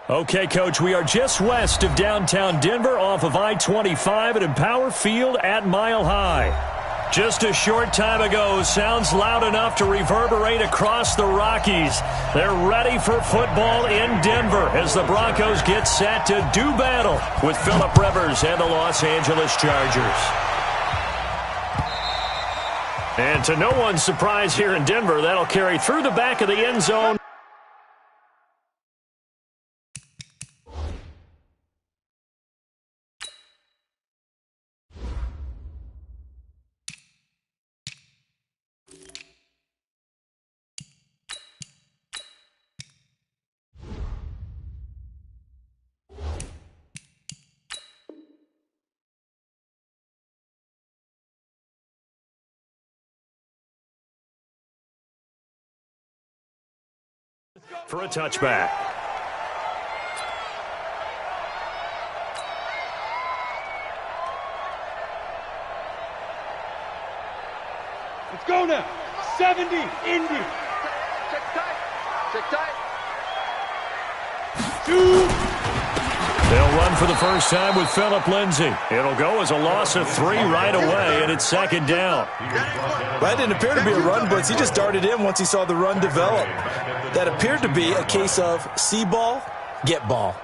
Okay, Coach, we are just west of downtown Denver off of I-25 at Empower Field at Mile High. Just a short time ago, sounds loud enough to reverberate across the Rockies. They're ready for football in Denver as the Broncos get set to do battle with Phillip Rivers and the Los Angeles Chargers. And to no one's surprise here in Denver, that'll carry through the back of the end zone. For a touchback. Let's go now. 70, Indy. Check tight. Check tight. Two. They'll run for the first time with Phillip Lindsay. It'll go as a loss of 3 right away, and it's second down. That didn't appear to be a run blitz. He just darted in once he saw the run develop. That appeared to be a case of see ball, get ball.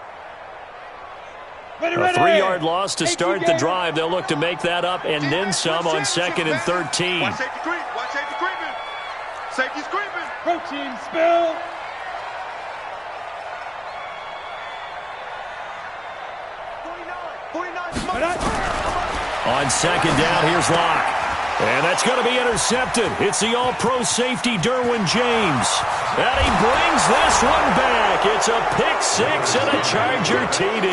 A 3-yard loss to start the drive. They'll look to make that up and then some on 2nd and 13. Watch safety creep. Watch safety creeping. Safety's creeping. Protein spill. On second down, here's Locke. And that's going to be intercepted. It's the all-pro safety, Derwin James. And he brings this one back. It's a pick six and a Charger TD.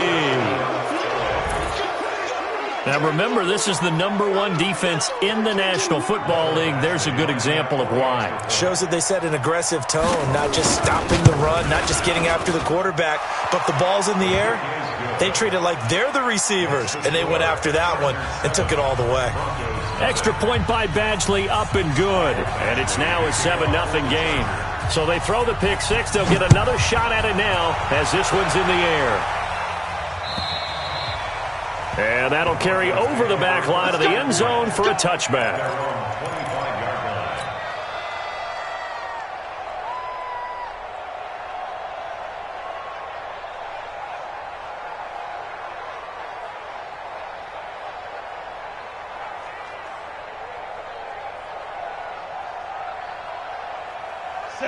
Now remember, this is the #1 defense in the National Football League. There's a good example of why. Shows that they set an aggressive tone, not just stopping the run, not just getting after the quarterback, but the ball's in the air. They treat it like they're the receivers, and they went after that one and took it all the way. Extra point by Badgley, up and good. And it's now a 7-0 game. So they throw the pick six. They'll get another shot at it now as this one's in the air. And that'll carry over the back line of the end zone for a touchback.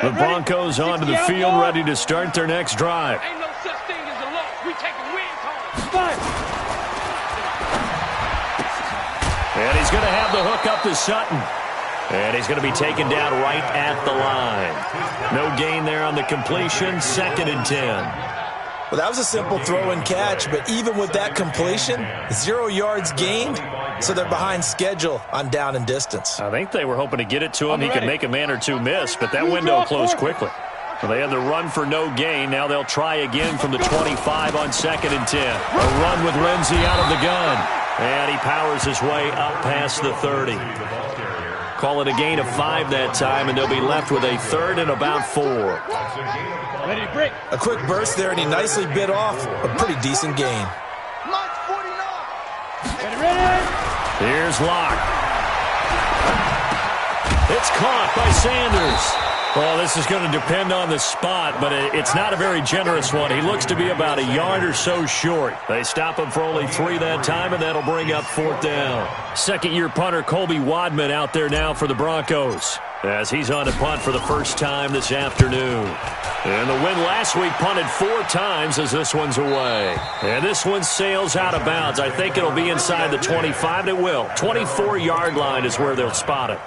The Broncos onto the field, ready to start their next drive. Ain't no such thing as a loss. We taking wins home. And he's going to have the hook up to Sutton. And he's going to be taken down right at the line. No gain there on the completion, 2nd and 10. Well, that was a simple throw and catch, but even with that completion, 0 yards gained, so they're behind schedule on down and distance. I think they were hoping to get it to him. He could make a man or two miss, but that window closed quickly. Well, they had the run for no gain. Now they'll try again from the 25 on 2nd and 10. A run with Lindsay out of the gun. And he powers his way up past the 30. Call it a gain of 5 that time, and they'll be left with a 3rd and about 4. Ready to break. A quick burst there, and he nicely bit off a pretty decent gain. Ready. Here's Locke. It's caught by Sanders. Well, this is going to depend on the spot, but it's not a very generous one. He looks to be about a yard or so short. They stop him for only 3 that time, and that'll bring up 4th down. Second-year punter Colby Wadman out there now for the Broncos, as he's on to punt for the first time this afternoon. And the win last week punted 4 times as this one's away. And this one sails out of bounds. I think it'll be inside the 25. It will. 24-yard line is where they'll spot it.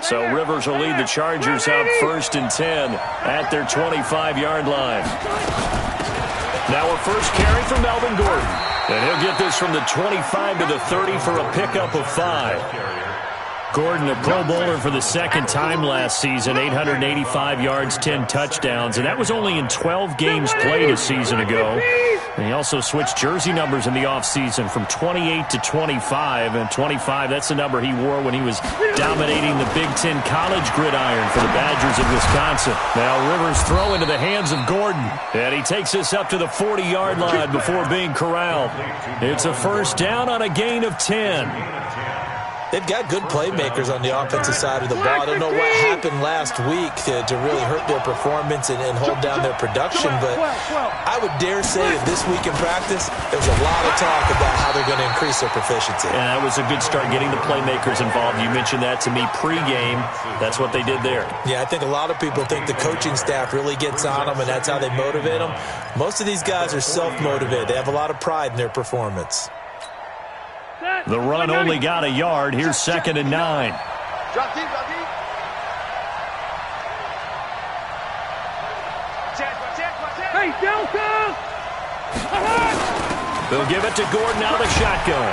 So Rivers will lead the Chargers out 1st and 10 at their 25-yard line. Now a first carry from Melvin Gordon. And he'll get this from the 25 to the 30 for a pickup of 5. Gordon, a Pro Bowler for the second time last season, 885 yards, 10 touchdowns, and that was only in 12 games played a season ago. And he also switched jersey numbers in the offseason from 28 to 25, and 25, that's the number he wore when he was dominating the Big Ten college gridiron for the Badgers of Wisconsin. Now Rivers throw into the hands of Gordon, and he takes us up to the 40-yard line before being corralled. It's a first down on a gain of 10. They've got good playmakers on the offensive side of the ball. I don't know what happened last week to really hurt their performance and hold down their production, but I would dare say that this week in practice, there's a lot of talk about how they're going to increase their proficiency. And that was a good start, getting the playmakers involved. You mentioned that to me pregame. That's what they did there. Yeah, I think a lot of people think the coaching staff really gets on them, and that's how they motivate them. Most of these guys are self-motivated. They have a lot of pride in their performance. The run only got a yard. Here's 2nd and 9. Hey, Delta! They'll give it to Gordon out of the shotgun.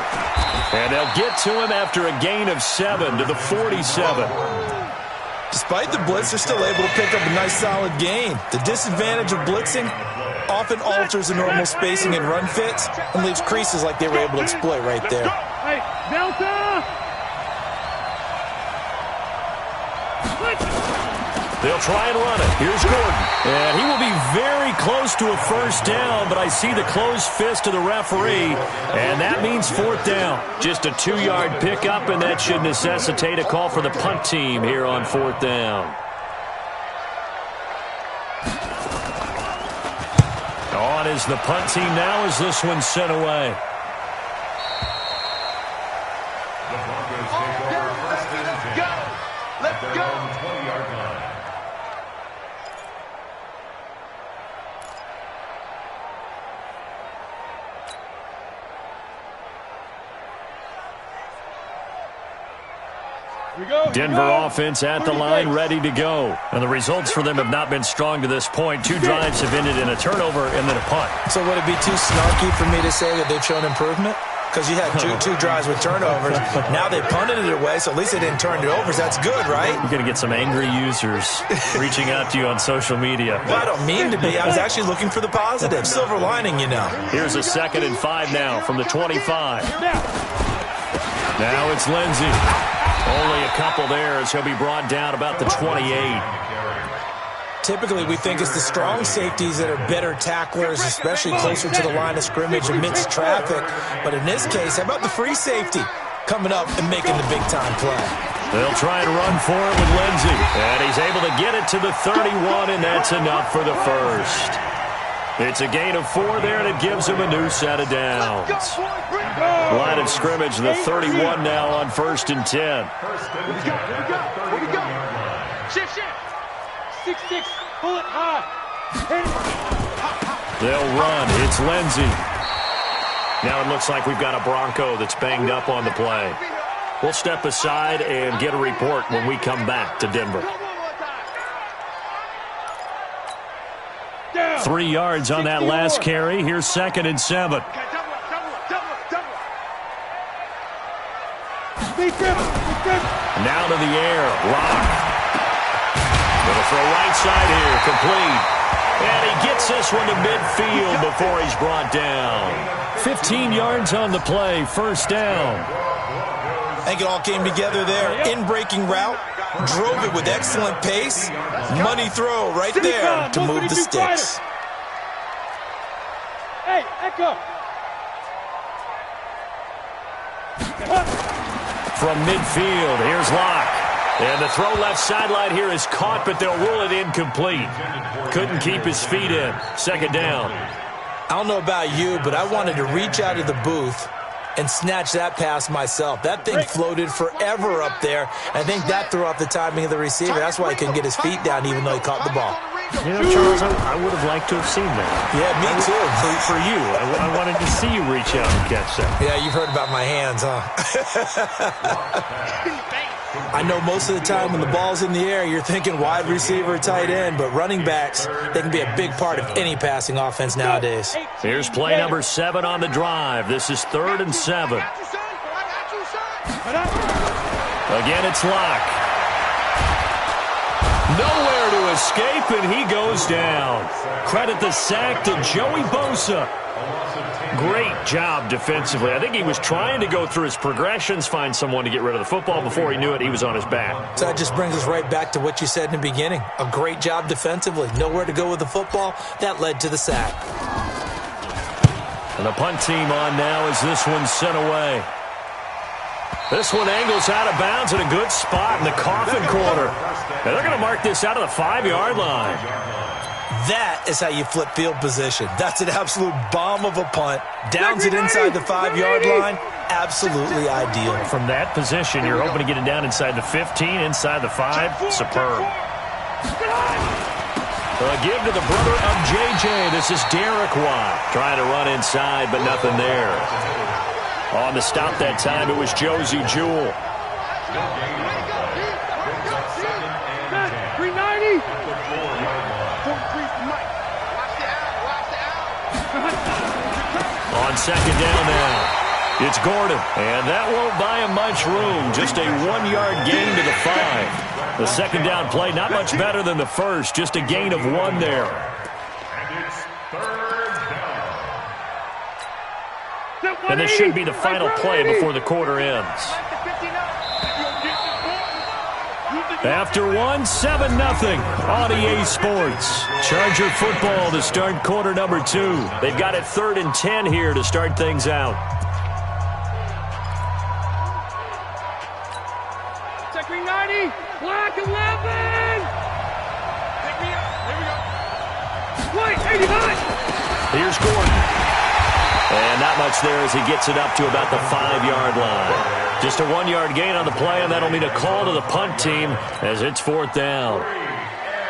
And they'll get to him after a gain of 7 to the 47. Despite the blitz, they're still able to pick up a nice solid gain. The disadvantage of blitzing often alters the normal spacing and run fits and leaves creases like they were able to exploit right there. Hey, Delta! They'll try and run it. Here's Gordon. And he will be very close to a first down, but I see the closed fist of the referee, and that means 4th down. Just a 2-yard pickup, and that should necessitate a call for the punt team here on 4th down. On is the punt team now as this one's sent away. The Broncos take over first and 10. Let's go. 20-yard line. Denver offense at the line, ready to go. And the results for them have not been strong to this point. 2 drives have ended in a turnover and then a punt. So would it be too snarky for me to say that they've shown improvement? Because you had two drives with turnovers. Now they punted it away, so at least they didn't turn it over. So that's good, right? You're going to get some angry users reaching out to you on social media. Well, I don't mean to be. I was actually looking for the positive. Silver lining, you know. Here's a 2nd and 5 now from the 25. Now it's Lindsey. Only a couple there as he'll be brought down about the 28. Typically, we think it's the strong safeties that are better tacklers, especially closer to the line of scrimmage amidst traffic. But in this case, how about the free safety coming up and making the big-time play? They'll try and run for it with Lindsey. And he's able to get it to the 31, and that's enough for the first. It's a gain of 4 there, and it gives him a new set of downs. Line of scrimmage, the 31 now on 1st and 10. Here we go. Shift. 6-6. Pull it high. They'll run. It's Lindsey. Now it looks like we've got a Bronco that's banged up on the play. We'll step aside and get a report when we come back to Denver. 3 yards on that last carry. Here's 2nd and 7. Now to the air. Rock. Gonna throw right side here. Complete. And he gets this one to midfield before he's brought down. 15 yards on the play. First down. I think it all came together there. In-breaking route. Drove it with excellent pace. Money throw right there to move the sticks. Hey, Echo. From midfield, here's Locke. And the throw left sideline here is caught, but they'll rule it incomplete. Couldn't keep his feet in. 2nd down. I don't know about you, but I wanted to reach out of the booth and snatch that pass myself. That thing floated forever up there. I think that threw off the timing of the receiver. That's why he couldn't get his feet down even though he caught the ball. You know, Charles, I would have liked to have seen that. Yeah, me too. For you. I wanted to see you reach out and catch that. Yeah, you've heard about my hands, huh? I know most of the time when the ball's in the air, you're thinking wide receiver, tight end, but running backs, they can be a big part of any passing offense nowadays. Here's play number 7 on the drive. This is 3rd and 7. A Again, it's Locke. Nowhere to escape, and he goes down. Credit the sack to Joey Bosa. Great job defensively. I think he was trying to go through his progressions, find someone to get rid of the football. Before he knew it, he was on his back. So that just brings us right back to what you said in the beginning. A great job defensively. Nowhere to go with the football. That led to the sack. And the punt team on now as this one's sent away. This one angles out of bounds in a good spot in the coffin corner. And they're going to mark this out of the 5-yard line. That is how you flip field position. That's an absolute bomb of a punt. Downs it inside the 5-yard line. Absolutely ideal. From that position, you're hoping to get it down inside the 15, inside the 5. Superb. A give to the brother of J.J. This is Derek Watt. Trying to run inside, but nothing there. On the stop that time, it was Josie Jewell. 390. On second down now, it's Gordon. And that won't buy him much room. Just a 1-yard gain to the 5. The second down play, not much better than the first. Just a gain of 1 there. And it's third down. And this should be the final play before the quarter ends. After 1, 7-0 on EA Sports. Charger football to start quarter number 2. They've got it 3rd and 10 here to start things out. Check 390. Black 11. Pick me up. Here we go. White 89. Here's Gordon. And not much there as he gets it up to about the 5-yard line. Just a 1-yard gain on the play, and that'll mean a call to the punt team as it's 4th down.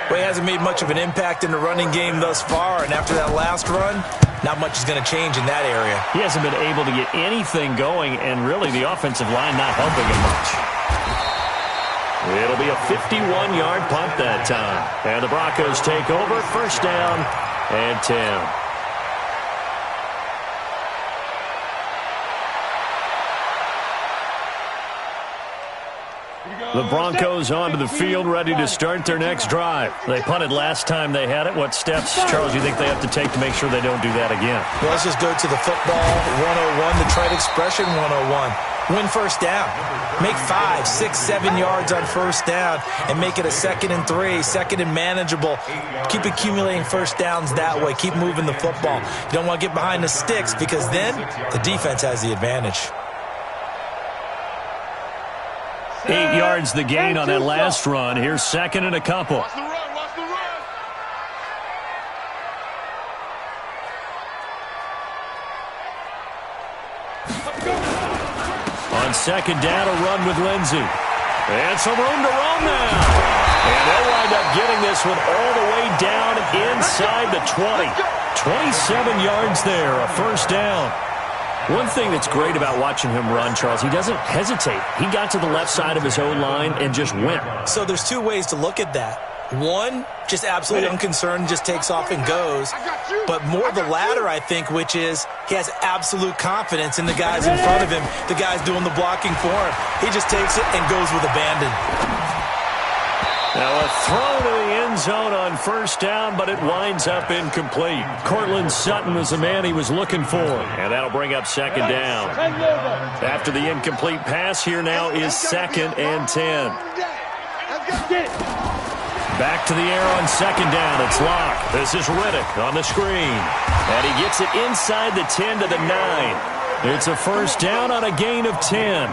Well, he hasn't made much of an impact in the running game thus far, and after that last run, not much is going to change in that area. He hasn't been able to get anything going, and really the offensive line not helping him much. It'll be a 51-yard punt that time. And the Broncos take over, 1st down and 10. The Broncos onto the field, ready to start their next drive. They punted last time they had it. What steps, Charles, do you think they have to take to make sure they don't do that again? Well, let's just go to the football 101, the trite expression 101. Win 1st down. Make 5, 6, 7 yards on 1st down and make it a 2nd and 3, 2nd and manageable. Keep accumulating 1st downs that way. Keep moving the football. You don't want to get behind the sticks because then the defense has the advantage. 8 yards the gain on that last run. Here's 2nd and a couple. Watch the run. Watch the run. On 2nd down, a run with Lindsey. And some room to run now. And they'll wind up getting this one all the way down inside the 20. 27 yards there, a 1st down. One thing that's great about watching him run, Charles, he doesn't hesitate. He got to the left side of his own line and just went. So there's 2 ways to look at that. One, just absolutely unconcerned, just takes off and goes. But more the latter, I think, which is he has absolute confidence in the guys in front of him, the guys doing the blocking for him. He just takes it and goes with abandon. Now a throw to the end zone on 1st down, but it winds up incomplete. Cortland Sutton was the man he was looking for, and that'll bring up 2nd down. After the incomplete pass, here now is 2nd and 10. Back to the air on 2nd down. It's Locke. This is Riddick on the screen. And he gets it inside the 10 to the 9. It's a 1st down on a gain of 10.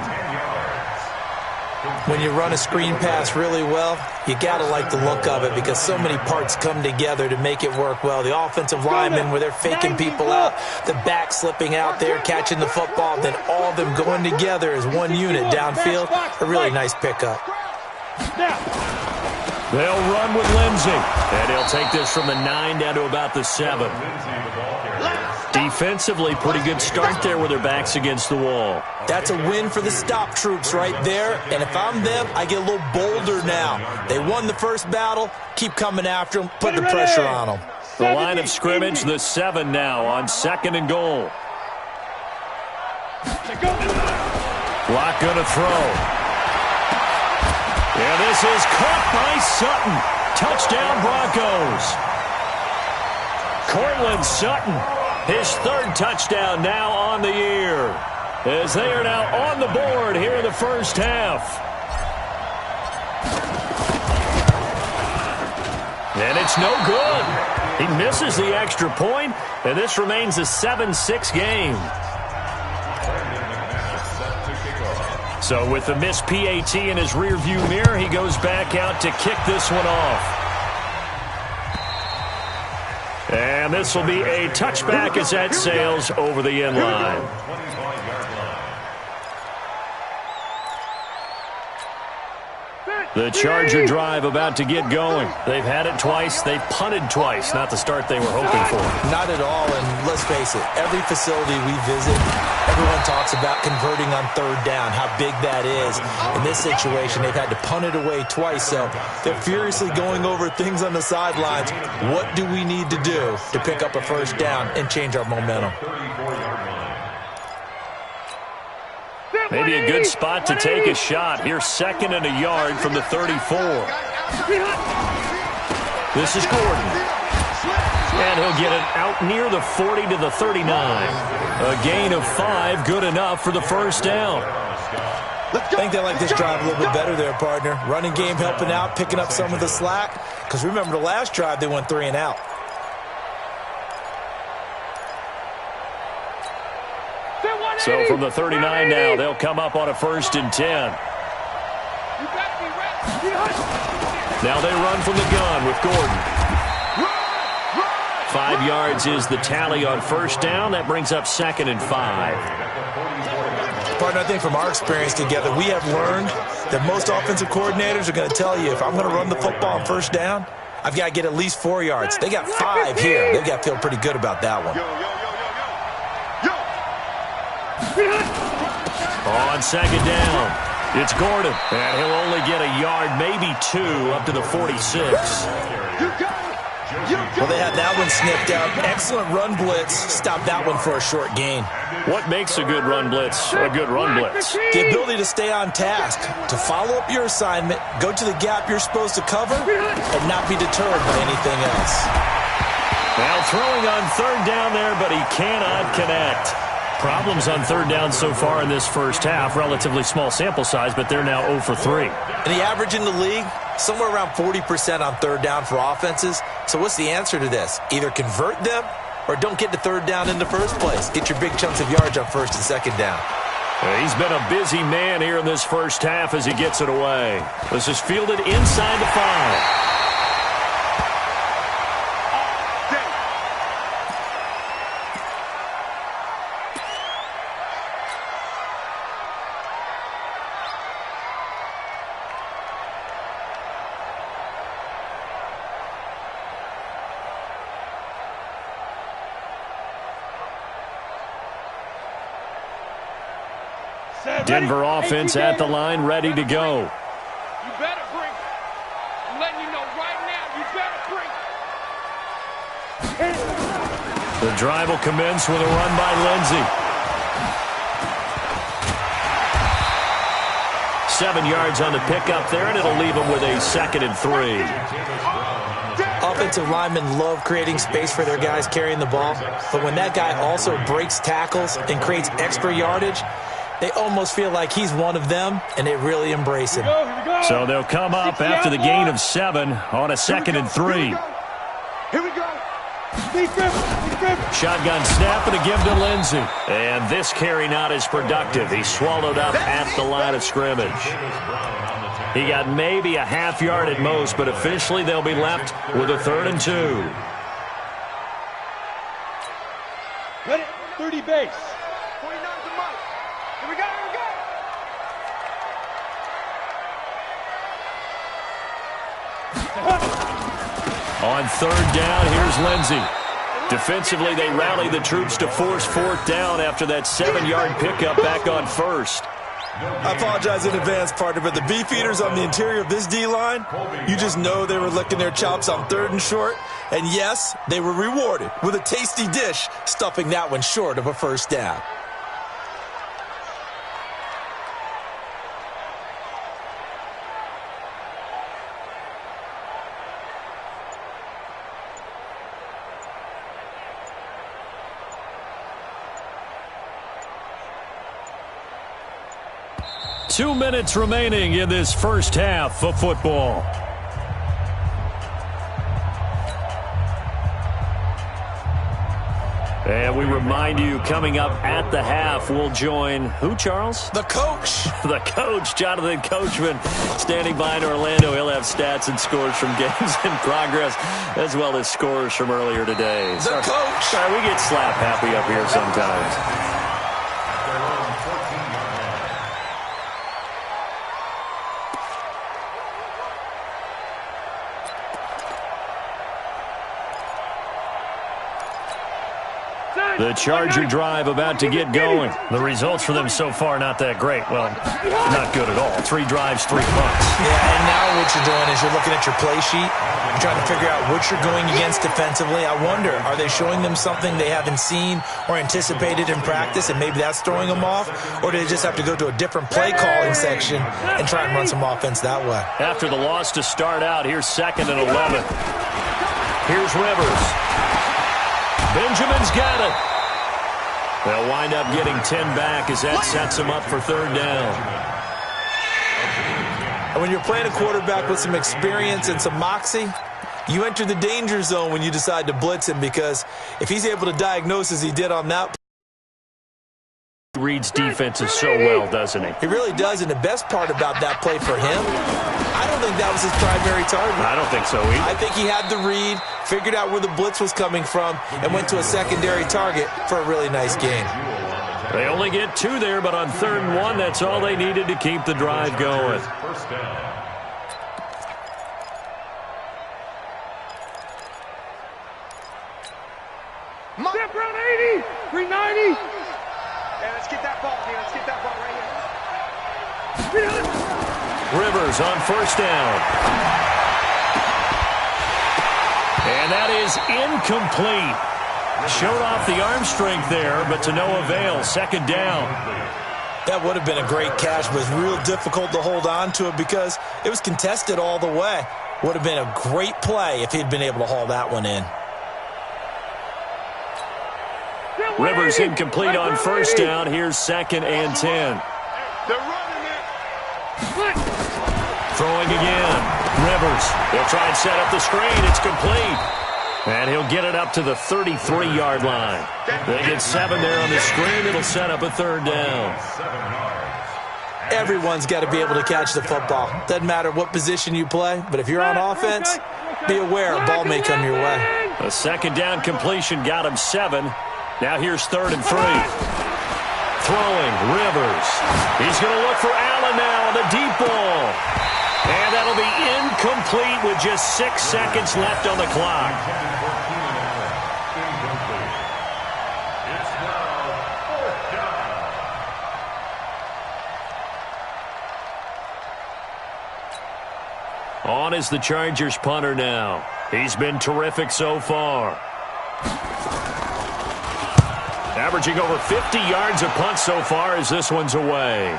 When you run a screen pass really well, you got to like the look of it because so many parts come together to make it work well. The offensive linemen, where they're faking people out, the back slipping out there, catching the football, then all of them going together as one unit downfield. A really nice pickup. They'll run with Lindsey, and he'll take this from the 9 down to about the 7. Defensively, pretty good start there with their backs against the wall. That's a win for the stop troops right there, and if I'm them, I get a little bolder now. They won the first battle, keep coming after them, put the pressure on them. The line of scrimmage, the 7 now on 2nd and goal. Clock going to throw. And this is caught by Sutton. Touchdown, Broncos. Cortland Sutton, his third touchdown now on the year, as they are now on the board here in the first half. And it's no good. He misses the extra point, and this remains a 7-6 game. So with the missed PAT in his rearview mirror, he goes back out to kick this one off. And this will be a touchback as that sails over the end line. The Charger drive about to get going. They've had it twice. They've punted twice. Not the start they were hoping for. Not at all, and let's face it, every facility we visit, everyone talks about converting on third down, how big that is. In this situation, they've had to punt it away twice, so they're furiously going over things on the sidelines. What do we need to do to pick up a first down and change our momentum? Maybe a good spot to take a shot. Here's 2nd and a yard from the 34. This is Gordon. And he'll get it out near the 40 to the 39. A gain of 5, good enough for the first down. I think they like this drive a little bit better there, partner. Running game helping out, picking up some of the slack. Because remember, the last drive, they went 3 and out. So from the 39 now, they'll come up on a 1st and 10. Now they run from the gun with Gordon. 5 yards is the tally on first down. That brings up 2nd and 5. Partner, I think from our experience together, we have learned that most offensive coordinators are going to tell you, if I'm going to run the football on first down, I've got to get at least 4 yards. They got 5 here. They've got to feel pretty good about that one. On 2nd down, it's Gordon. And he'll only get a yard, maybe 2, up to the 46. Well, they had that one sniffed out. Excellent run blitz. Stop that one for a short gain. What makes a good run blitz a good run blitz? The ability to stay on task, to follow up your assignment, go to the gap you're supposed to cover, and not be deterred by anything else. Now throwing on 3rd down there, but he cannot connect. Problems on 3rd down so far in this first half. Relatively small sample size, but they're now 0 for 3. And the average in the league, somewhere around 40% on 3rd down for offenses. So what's the answer to this? Either convert them or don't get to 3rd down in the first place. Get your big chunks of yards on 1st and 2nd down. He's been a busy man here in this first half as he gets it away. This is fielded inside the 5. Denver offense at the line, ready to go. You better bring it. I'm letting you know right now, you better bring it. The drive will commence with a run by Lindsey. 7 yards on the pickup there, and it'll leave him with a 2nd and 3. Offensive linemen love creating space for their guys carrying the ball, but when that guy also breaks tackles and creates extra yardage, they almost feel like he's one of them, and they really embrace him. So they'll come up after the gain of 7 on a 2nd and 3. Here we go. Shotgun snap and a give to Lindsey. And this carry not as productive. He's swallowed up at the line of scrimmage. He got maybe a half yard at most, but officially they'll be left with a 3rd and 2. Ready? 30 base. 49's a month. Here we go, here we go. On 3rd down, here's Lindsey. Defensively, they rally the troops to force 4th down after that 7-yard pickup back on 1st. I apologize in advance, partner, but the beefeaters on the interior of this D-line, you just know they were licking their chops on 3rd and short. And yes, they were rewarded with a tasty dish, stuffing that one short of a first down. 2 minutes remaining in this first half of football. And we remind you, coming up at the half, we'll join who, Charles? The coach. The coach, Jonathan Coachman, standing by in Orlando. He'll have stats and scores from games in progress, as well as scores from earlier today. The coach. Sorry, we get slap happy up here sometimes. The Charger drive about to get going. The results for them so far not that great. Well, not good at all. 3 drives, 3 punts. Yeah, and now what you're doing is you're looking at your play sheet. You're trying to figure out what you're going against defensively. I wonder, are they showing them something they haven't seen or anticipated in practice, and maybe that's throwing them off? Or do they just have to go to a different play calling section and try and run some offense that way? After the loss to start out, here's 2nd and 11. Here's Rivers. Benjamin's got it. They'll wind up getting 10 back as that sets them up for 3rd down. And when you're playing a quarterback with some experience and some moxie, you enter the danger zone when you decide to blitz him, because if he's able to diagnose as he did on that, He reads defenses so well, doesn't he? he really does. And the best part about that play for him, I don't think that was his primary target. I don't think so either. I think he had the read, figured out where the blitz was coming from, and went to a secondary target for a really nice game. They only get 2 there, but on 3rd and 1, that's all they needed to keep the drive going. First down. Step around 80, 390. Yeah, let's get that ball here. Let's get that ball right here. Rivers on 1st down. And that is incomplete. Showed off the arm strength there, but to no avail. 2nd down. That would have been a great catch, but it's real difficult to hold on to it because it was contested all the way. Would have been a great play if he'd been able to haul that one in. Rivers incomplete on 1st down. Here's 2nd and 10. They're running it. Throwing again. Rivers. He'll try and set up the screen. It's complete. And he'll get it up to the 33-yard line. They get 7 there on the screen. It'll set up a 3rd down. Everyone's got to be able to catch the football. Doesn't matter what position you play, but if you're on offense, be aware a ball may come your way. A 2nd down completion got him 7. Now here's 3rd and 3. Throwing, Rivers. He's going to look for Allen now on the deep ball. And that'll be incomplete with just 6 seconds left on the clock. It's now 4th down. On is the Chargers punter now. He's been terrific so far. Averaging over 50 yards a punt so far as this one's away.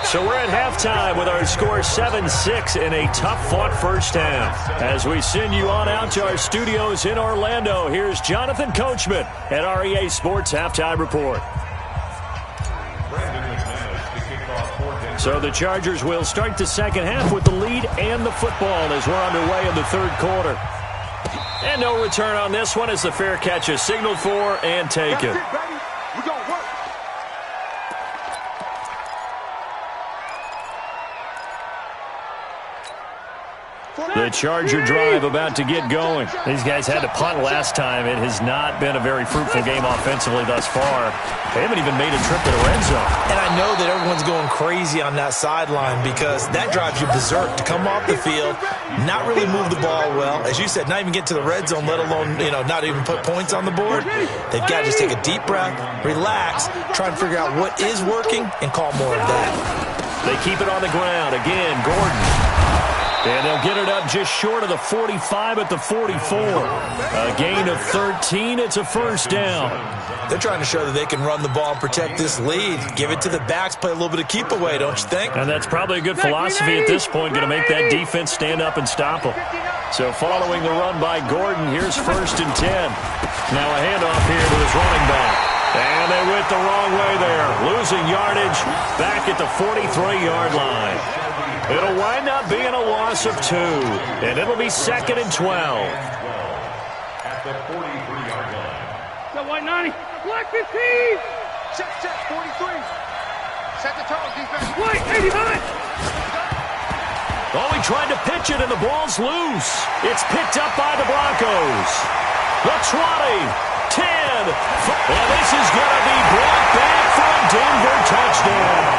So we're at halftime with our score 7-6 in a tough-fought first half. As we send you on out to our studios in Orlando, here's Jonathan Coachman at REA Sports Halftime Report. So the Chargers will start the second half with the lead and the football as we're underway in the 3rd quarter. And no return on this one as the fair catch is signaled for and taken. The Charger drive about to get going. These guys had to punt last time. It has not been a very fruitful game offensively thus far. They haven't even made a trip to the red zone. And I know that everyone's going crazy on that sideline because that drives you berserk to come off the field, not really move the ball well. As you said, not even get to the red zone, let alone, not even put points on the board. They've got to just take a deep breath, relax, try and figure out what is working, and call more of that. They keep it on the ground. Again, Gordon. And they'll get it up just short of the 45 at the 44. A gain of 13. It's a 1st down. They're trying to show that they can run the ball and protect this lead. Give it to the backs, play a little bit of keep away, don't you think? And that's probably a good philosophy at this point, going to make that defense stand up and stop them. So following the run by Gordon, here's 1st and 10. Now a handoff here to his running back. And they went the wrong way there. Losing yardage back at the 43-yard line. It'll wind up being a loss of 2. And it'll be 2nd and 12. At the 43-yard line. Got white 90. Black 15. Set, 43. Set the tone, defense. White 89. Oh, he tried to pitch it, and the ball's loose. It's picked up by the Broncos. The 20, 10. And this is going to be brought back for a Denver touchdown.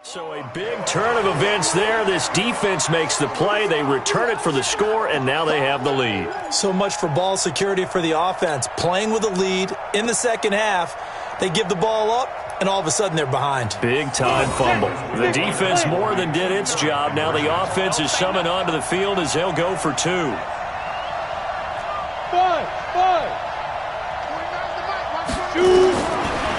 So a big turn of events there. This defense makes the play. They return it for the score, and now they have the lead. So much for ball security for the offense. Playing with a lead in the second half, they give the ball up, and all of a sudden they're behind. Big-time fumble. The defense more than did its job. Now the offense is summoned onto the field as they'll go for 2.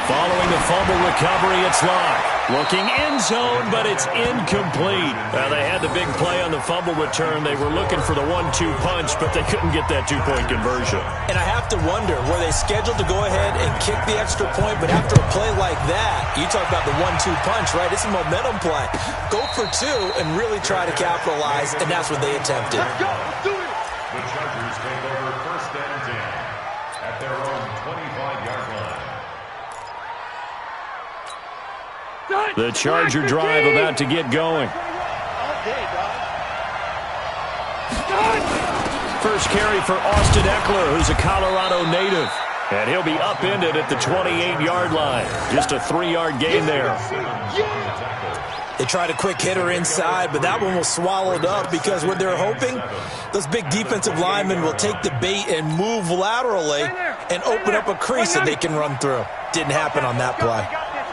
Following the fumble recovery, it's Locke. Looking end zone, but it's incomplete. They had the big play on the fumble return. They were looking for the 1-2 punch, but they couldn't get that 2-point conversion. And I have to wonder, were they scheduled to go ahead and kick the extra point, but after a play like that, you talk about the 1-2 punch, right? It's a momentum play. Go for 2 and really try to capitalize, and that's what they attempted. Let's go. Do it. The Chargers take over 1st and 10 at their own 25-yard line. The Charger drive about to get going. First carry for Austin Eckler, who's a Colorado native. And he'll be upended at the 28-yard line. Just a 3-yard gain there. They tried a quick hitter inside, but that one was swallowed up because what they're hoping, those big defensive linemen will take the bait and move laterally and open up a crease that they can run through. Didn't happen on that play.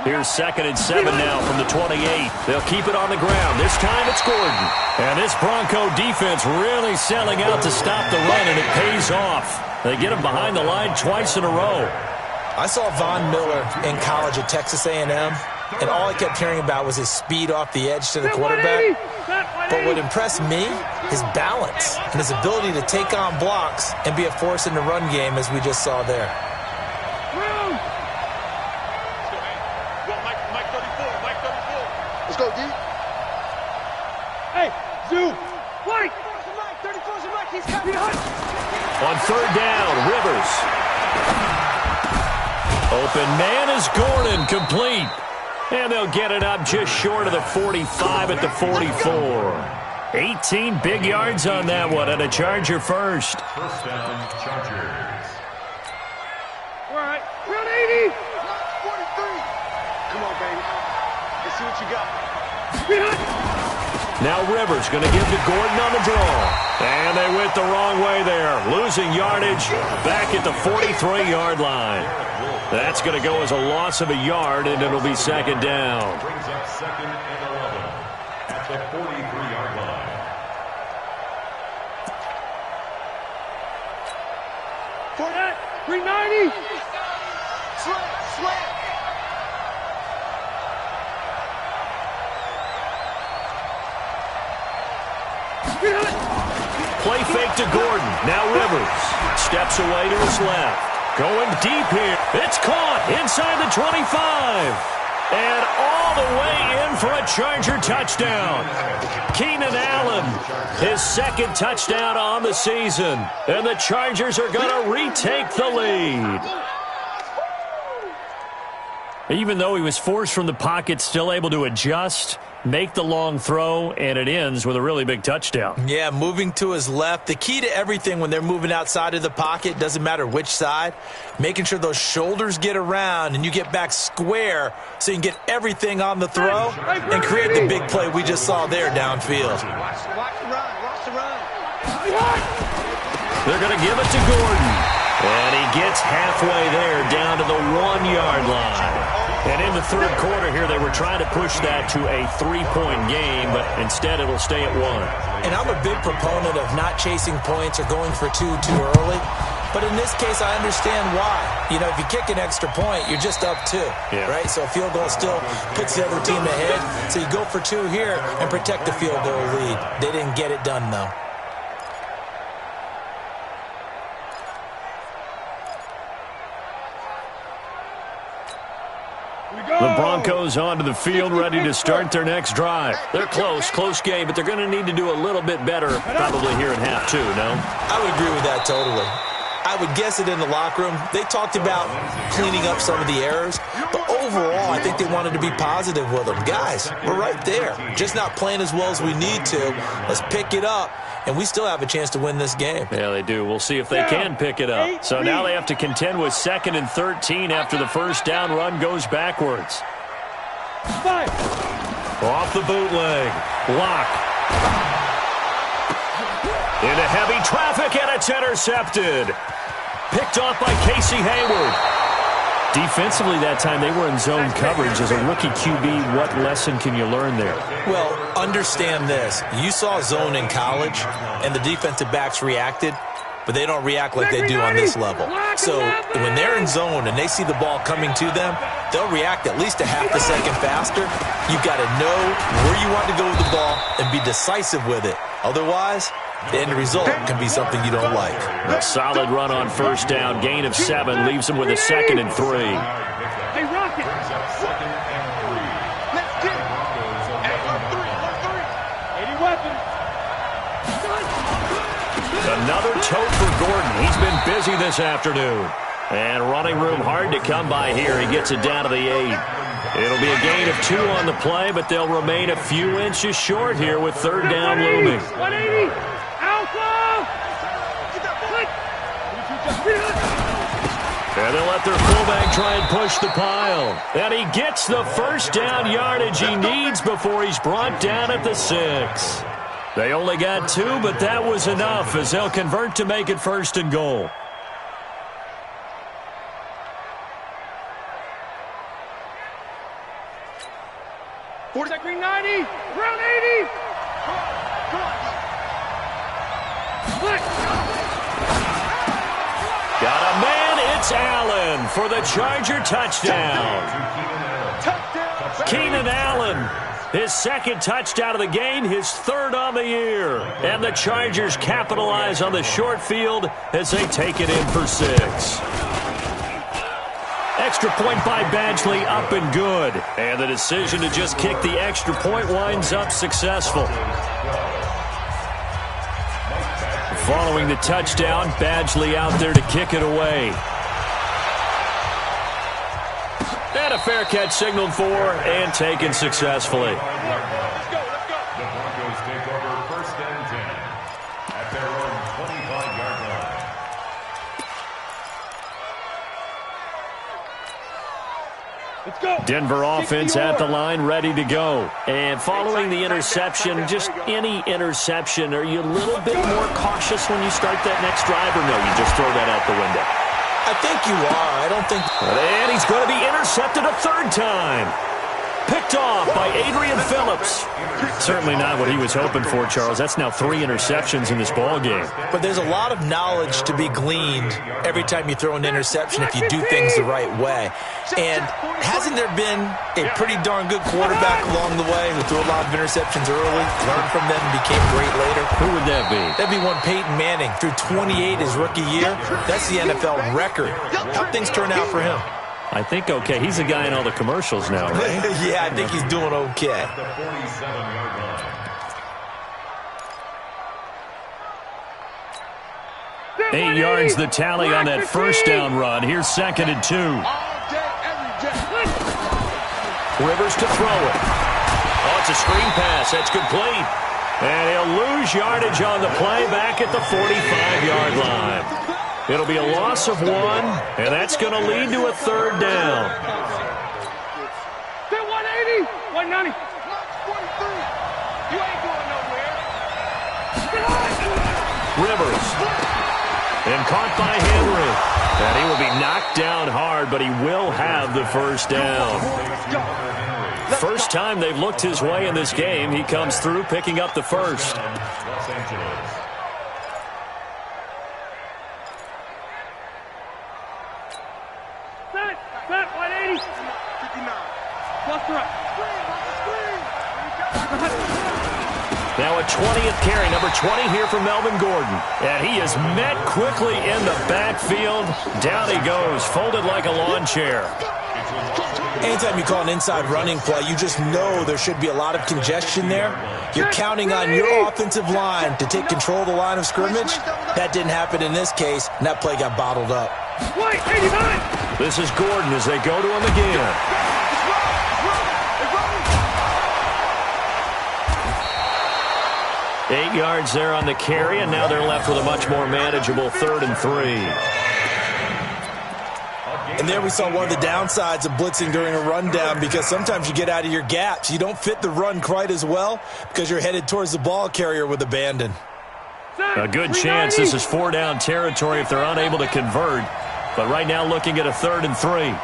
Here's 2nd and 7 now from the 28. They'll keep it on the ground. This time it's Gordon. And this Bronco defense really selling out to stop the run, and it pays off. They get him behind the line twice in a row. I saw Von Miller in college at Texas A&M, and all I kept hearing about was his speed off the edge to the quarterback. But what impressed me, his balance and his ability to take on blocks and be a force in the run game, as we just saw there. Let's go, D. Hey, Zoo. White. 34's a Mike. He's got me. On 3rd down, Rivers. Open man is Gordon, complete. And they'll get it up just short of the 45 at the 44. 18 big yards on that one, and a Charger first. 1st down, Chargers. All right. Round 80. 43. Come on, baby. Let's see what you got. Now Rivers going to give to Gordon on the draw. And they went the wrong way there. Losing yardage back at the 43-yard line. That's going to go as a loss of a yard, and it'll be 2nd down. Brings up 2nd and 11 at the 43-yard line. For that, 390. Slant. Play fake to Gordon. Now Rivers steps away to his left. Going deep here. It's caught inside the 25. And all the way in for a Charger touchdown. Keenan Allen, his 2nd touchdown on the season. And the Chargers are going to retake the lead. Even though he was forced from the pocket, still able to adjust, make the long throw, and it ends with a really big touchdown. Yeah, moving to his left. The key to everything when they're moving outside of the pocket, doesn't matter which side, making sure those shoulders get around and you get back square so you can get everything on the throw and create the big play we just saw there downfield. Watch the run. Watch the run. They're going to give it to Gordon. And he gets halfway there down to the 1-yard line. And in the 3rd quarter here, they were trying to push that to a 3-point game, but instead it'll stay at 1. And I'm a big proponent of not chasing points or going for 2 too early. But in this case, I understand why. You know, if you kick an extra point, you're just up 2, right? So a field goal still puts the other team ahead. So you go for 2 here and protect the field goal lead. They didn't get it done, though. The Broncos onto the field, ready to start their next drive. They're close game, but they're going to need to do a little bit better probably here in half 2, no? I would agree with that totally. I would guess it in the locker room. They talked about cleaning up some of the errors, but overall, I think they wanted to be positive with them. Guys, we're right there. Just not playing as well as we need to. Let's pick it up, and we still have a chance to win this game. Yeah, they do. We'll see if they can pick it up. So now they have to contend with 2nd and 13 after the first down run goes backwards. Off the bootleg. Block. Into heavy traffic, and it's intercepted. Picked off by Casey Hayward. Defensively that time, they were in zone coverage. As a rookie QB, what lesson can you learn there? Well, understand this. You saw zone in college, and the defensive backs reacted, but they don't react like they do on this level. So when they're in zone and they see the ball coming to them, they'll react at least a half a second faster. You've got to know where you want to go with the ball and be decisive with it. Otherwise, the end result can be something you don't like. A solid run on first down. Gain of 7 leaves them with a 2nd and 3. Hey, Rocket. Let's get it. At 1-3. 80 weapons. Another tote for Gordon. He's been busy this afternoon. And running room hard to come by here. He gets it down to the 8. It'll be a gain of 2 on the play, but they'll remain a few inches short here with 3rd down looming. 180. And they'll let their fullback try and push the pile. And he gets the first down yardage he needs before he's brought down at the 6. They only got 2, but that was enough as they'll convert to make it 1st and goal. Green 90, round 80. Got a man, it's Allen for the Charger touchdown. Keenan Allen, his 2nd touchdown of the game, his 3rd on the year. And the Chargers capitalize on the short field as they take it in for 6. Extra point by Badgley, up and good. And the decision to just kick the extra point winds up successful. Following the touchdown, Badgley out there to kick it away. And a fair catch signaled for and taken successfully. The Broncos take over 1st and 10 at their own 25-yard line. Let's go. Denver offense at the line, ready to go. And following the interception, just any interception, are you a little bit more cautious when you start that next drive, or no, you just throw that out the window? I think you are. I don't think... And he's going to be intercepted a 3rd time. Picked off by Adrian Phillips. Certainly not what he was hoping for, Charles. That's now 3 interceptions in this ball game. But there's a lot of knowledge to be gleaned every time you throw an interception if you do things the right way. And hasn't there been a pretty darn good quarterback along the way who threw a lot of interceptions early, learned from them, and became great later? Who would that be? That'd be one Peyton Manning. Threw 28 his rookie year. That's the NFL record. How'd things turn out for him? I think okay. He's a guy in all the commercials now, right? Yeah, I think he's doing okay. The 47-yard line. 8 yards the tally on that first down run. Here's 2nd and 2. Rivers to throw it. Oh, it's a screen pass. That's complete. And he'll lose yardage on the play back at the 45-yard line. It'll be a loss of 1, and that's going to lead to a 3rd down. 180, 190. 43. You ain't going nowhere. Rivers. And caught by Henry. And he will be knocked down hard, but he will have the first down. First time they've looked his way in this game. He comes through picking up the first. Los Angeles. Now a 20th carry, number 20 here from Melvin Gordon. And he is met quickly in the backfield. Down he goes, folded like a lawn chair. Anytime you call an inside running play, you just know there should be a lot of congestion there. You're counting on your offensive line to take control of the line of scrimmage. That didn't happen in this case, and that play got bottled up. This is Gordon as they go to him again. Eight yards there on the carry, and now they're left with a much more manageable 3rd and 3. And there we saw one of the downsides of blitzing during a rundown, because sometimes you get out of your gaps. You don't fit the run quite as well because you're headed towards the ball carrier with abandon. A good chance this is 4-down territory if they're unable to convert. But right now looking at a 3rd and 3.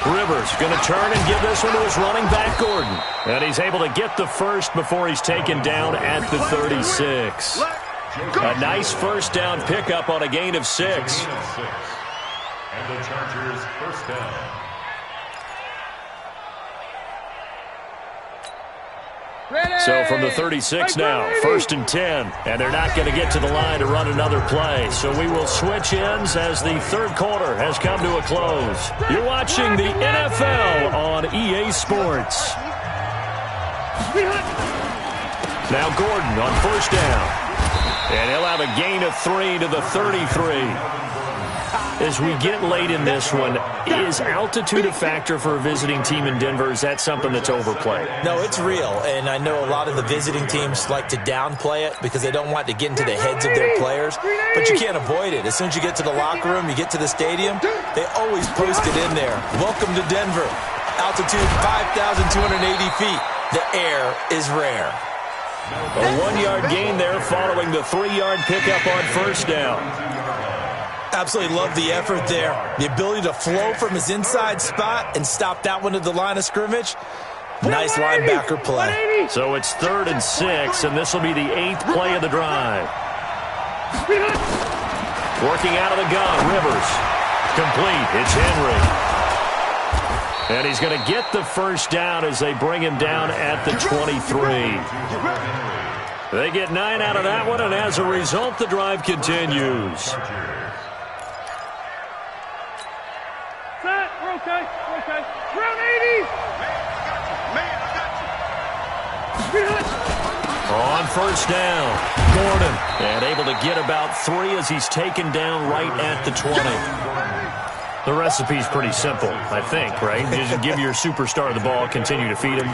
Rivers going to turn and give this one to his running back, Gordon. And he's able to get the first before he's taken down at the 36. A nice first down pickup on a gain of 6. And the Chargers first down. So from the 36 now, 1st and 10. And they're not going to get to the line to run another play. So we will switch ends as the 3rd quarter has come to a close. You're watching the NFL on EA Sports. Now Gordon on 1st down. And he'll have a gain of 3 to the 33. As we get late in this one, is altitude a factor for a visiting team in Denver? Is that something that's overplayed? No, it's real, and I know a lot of the visiting teams like to downplay it because they don't want to get into the heads of their players, but you can't avoid it. As soon as you get to the locker room, you get to the stadium, they always post it in there. Welcome to Denver. Altitude 5,280 feet. The air is rare. A 1-yard gain there following the 3-yard pickup on 1st down. Absolutely love the effort there. The ability to flow from his inside spot and stop that one at the line of scrimmage. Nice linebacker play. So it's 3rd and 6, and this will be the 8th play of the drive. Working out of the gun, Rivers. Complete. It's Henry. And he's going to get the first down as they bring him down at the 23. They get 9 out of that one, and as a result, the drive continues. Okay. Round 80. Man, I got you. On 1st down, Gordon. And able to get about 3 as he's taken down right at the 20. The recipe's pretty simple, I think, right? You just give your superstar the ball, continue to feed him.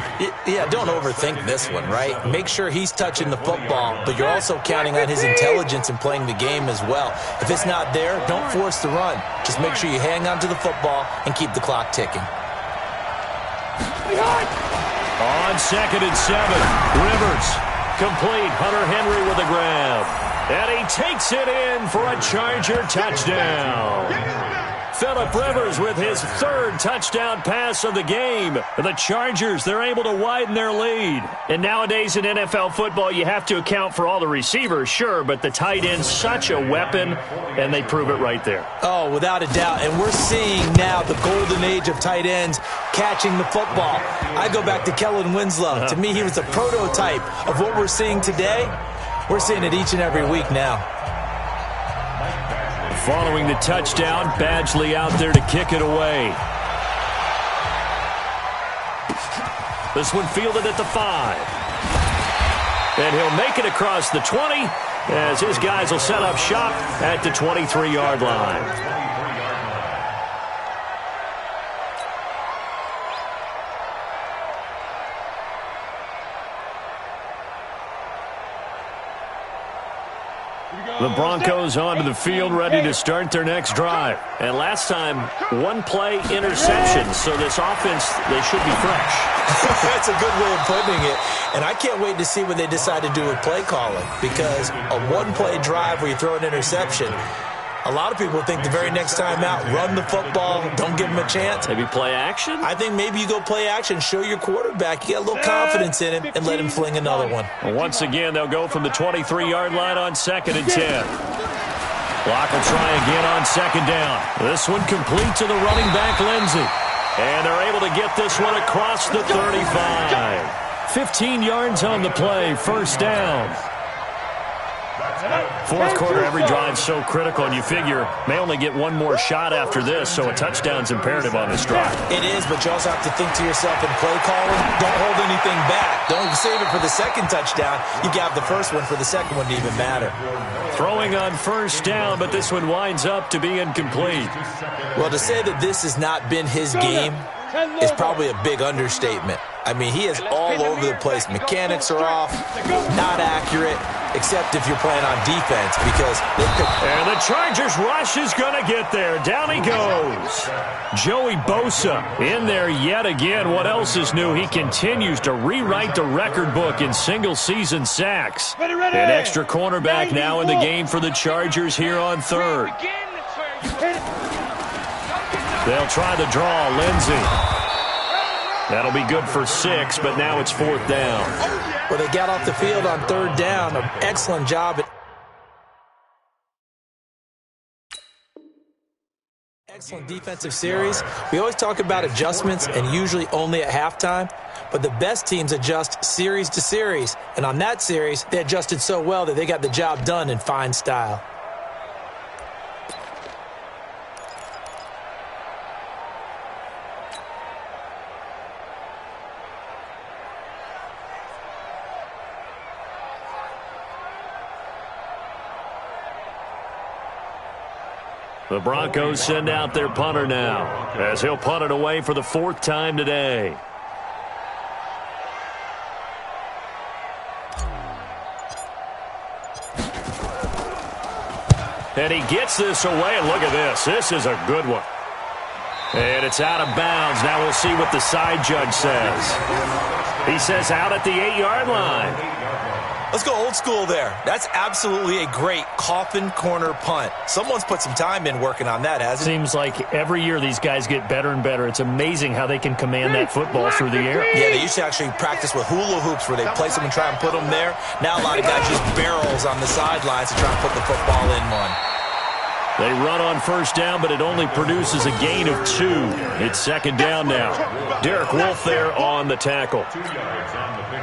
Yeah, don't overthink this one, right? Make sure he's touching the football, but you're also counting on his intelligence in playing the game as well. If it's not there, don't force the run. Just make sure you hang on to the football and keep the clock ticking. On 2nd and 7, Rivers. Complete. Hunter Henry with a grab. And he takes it in for a Charger touchdown. Phillip Rivers with his 3rd touchdown pass of the game. The Chargers, they're able to widen their lead. And nowadays in NFL football, you have to account for all the receivers, sure, but the tight end's such a weapon, and they prove it right there. Oh, without a doubt. And we're seeing now the golden age of tight ends catching the football. I go back to Kellen Winslow. To me, he was a prototype of what we're seeing today. We're seeing it each and every week now. Following the touchdown, Badgley out there to kick it away. This one fielded at the 5. And he'll make it across the 20 as his guys will set up shop at the 23-yard line. The Broncos onto the field, ready to start their next drive. And last time, 1-play interception, so this offense, they should be fresh. That's a good way of putting it. And I can't wait to see what they decide to do with play calling, because a 1-play drive where you throw an interception, A lot of people think the very next time out, run the football, don't give him a chance. Maybe play action? I think maybe you go play action, show your quarterback, you get a little confidence in him, and let him fling another one. Well, once again, they'll go from the 23-yard line on 2nd and 10. Clock will try again on 2nd down. This one complete to the running back, Lindsey. And they're able to get this one across the 35. 15 yards on the play, 1st down. Fourth quarter, every drive's so critical, and you figure may only get one more shot after this, so a touchdown's imperative on this drive. It is, but you also have to think to yourself in play calling, don't hold anything back. Don't save it for the second touchdown. You got the first one for the second one to even matter. Throwing on 1st down, but this one winds up to be incomplete. Well, to say that this has not been his game is probably a big understatement. I mean, he is all over the place. Mechanics are off, not accurate, except if you're playing on defense because they pick. And the Chargers rush is going to get there. Down he goes. Joey Bosa in there yet again. What else is new? He continues to rewrite the record book in single-season sacks. An extra cornerback now in the game for the Chargers here on 3rd. They'll try the draw. Lindsey. That'll be good for 6, but now it's 4th down. Well, they got off the field on 3rd down. An excellent job. Excellent defensive series. We always talk about adjustments and usually only at halftime, but the best teams adjust series to series. And on that series, they adjusted so well that they got the job done in fine style. The Broncos send out their punter now, as he'll punt it away for the 4th time today. And he gets this away, and look at this. This is a good one. And it's out of bounds. Now we'll see what the side judge says. He says out at the 8-yard line. Let's go old school there. That's absolutely a great coffin corner punt. Someone's put some time in working on that, hasn't it? Seems like every year these guys get better and better. It's amazing how they can command that football through the air. Yeah, they used to actually practice with hula hoops where they place them and try and put them there. Now a lot of guys use barrels on the sidelines to try and put the football in one. They run on 1st down, but it only produces a gain of 2. It's 2nd down now. Derek Wolfe there on the tackle.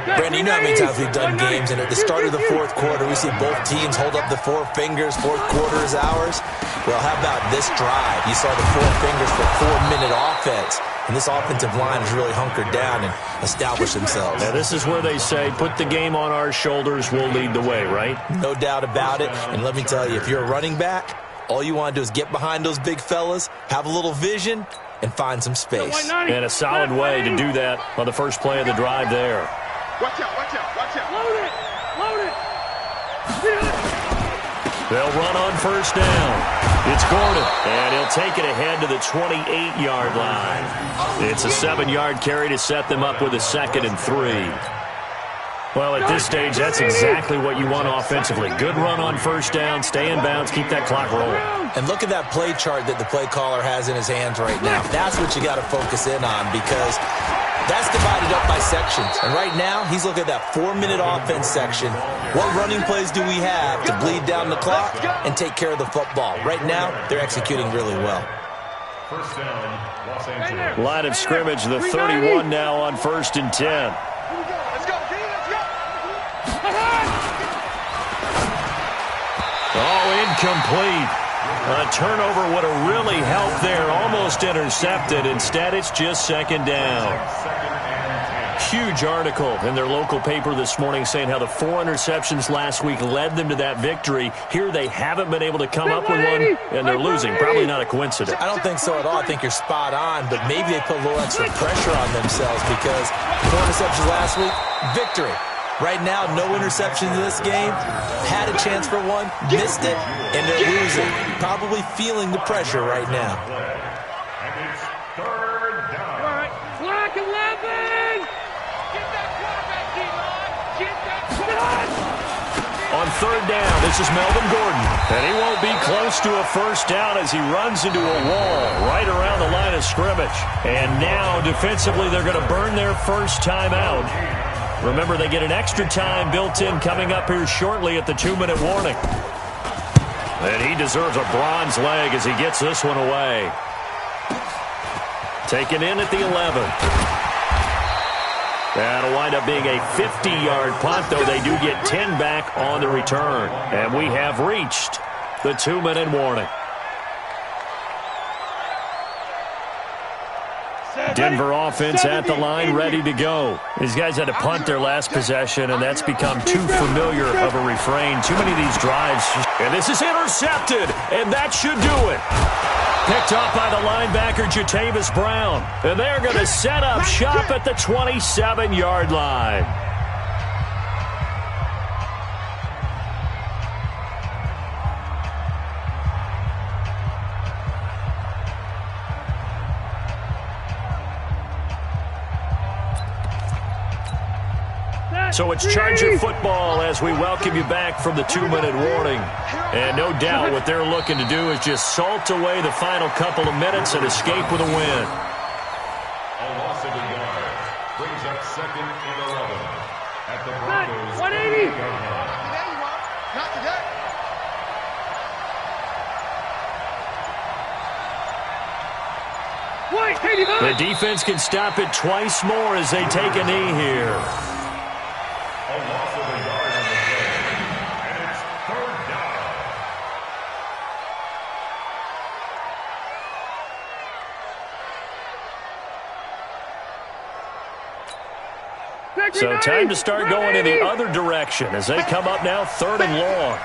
Brandon, you know how many times we've done games, and at the start of the 4th quarter, we see both teams hold up the 4 fingers, 4th quarter is ours. Well, how about this drive? You saw the 4 fingers for 4-minute offense, and this offensive line has really hunkered down and established themselves. Now, this is where they say, put the game on our shoulders, we'll lead the way, right? No doubt about it, and let me tell you, if you're a running back, all you want to do is get behind those big fellas, have a little vision, and find some space. And a solid way to do that on the first play of the drive there. Watch out, watch out, watch out. Load it, load it. They'll run on 1st down. It's Gordon, and he'll take it ahead to the 28-yard line. It's a 7-yard carry to set them up with a 2nd and 3. Well, at this stage, that's exactly what you want offensively. Good run on 1st down, stay in bounds, keep that clock rolling. And look at that play chart that the play caller has in his hands right now. That's what you got to focus in on because that's divided up by sections. And right now, he's looking at that 4-minute offense section. What running plays do we have to bleed down the clock and take care of the football? Right now, they're executing really well. 1st down, Los Angeles. Line of scrimmage, the 31 now on 1st and 10. Oh, incomplete. A turnover would have really helped there. Almost intercepted. Instead, it's just 2nd down. Huge article in their local paper this morning saying how the 4 interceptions last week led them to that victory. Here they haven't been able to come up with one, and they're losing. Probably not a coincidence. I don't think so at all. I think you're spot on, but maybe they put a little extra pressure on themselves because 4 interceptions last week, victory. Right now, no interceptions in this game. Had a chance for one, missed it, and they're losing. Probably feeling the pressure right now. And it's 3rd down. All right, clock 11. Get that quarterback, D-line. Get that. On third down. This is Melvin Gordon. And he won't be close to a first down as he runs into a wall right around the line of scrimmage. And now, defensively, they're going to burn their first time out. Remember, they get an extra time built in coming up here shortly at the 2-minute warning. And he deserves a bronze leg as he gets this one away. Taken in at the 11. That'll wind up being a 50-yard punt, though they do get 10 back on the return. And we have reached the 2-minute warning. Denver offense at the line, ready to go. These guys had to punt their last possession, and that's become too familiar of a refrain. Too many of these drives. And this is intercepted, and that should do it. Picked off by the linebacker, Jatavis Brown. And they're going to set up shop at the 27-yard line. So it's Charger football as we welcome you back from the 2-minute warning. And no doubt what they're looking to do is just salt away the final couple of minutes and escape with a win. A loss of a yard brings up 2nd and 11 at the Broncos. 180. Not today. Wait, The defense can stop it twice more as they take a knee here. A loss of a yard on the play, and it's 3rd down. So time to start going in the other direction as they come up now 3rd and long.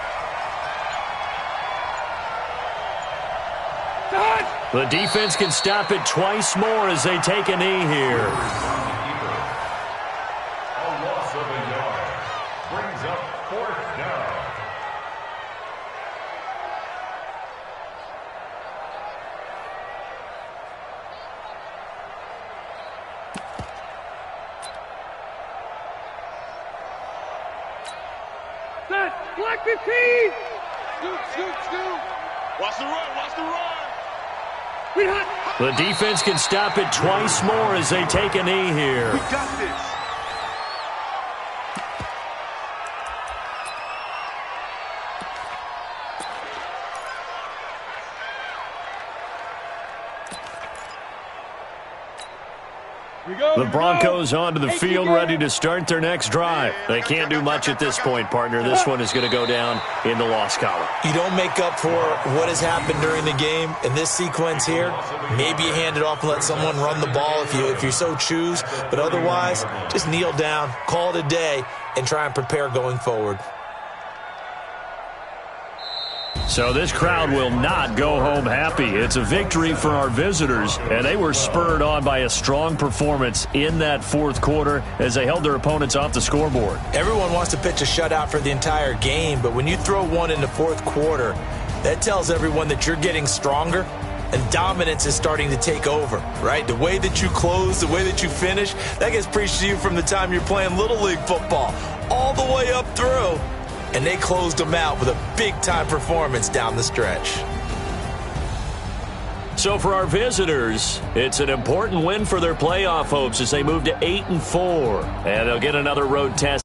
The defense can stop it twice more as they take a knee here. A loss of a yard brings up 4th down. Black 15. Scoot. Watch the run. The defense can stop it twice more as they take a knee here. We got this. The Broncos onto the field ready to start their next drive. They can't do much at this point, partner. This one is going to go down in the loss column. You don't make up for what has happened during the game in this sequence here. Maybe you hand it off and let someone run the ball if you so choose. But otherwise, just kneel down, call it a day, and try and prepare going forward. So this crowd will not go home happy. It's a victory for our visitors, and they were spurred on by a strong performance in that 4th quarter as they held their opponents off the scoreboard. Everyone wants to pitch a shutout for the entire game, but when you throw one in the 4th quarter, that tells everyone that you're getting stronger and dominance is starting to take over, right? The way that you close, the way that you finish, that gets preached to you from the time you're playing Little League football all the way up through. And they closed them out with a big-time performance down the stretch. So for our visitors, it's an important win for their playoff hopes as they move to 8-4. And they'll get another road test.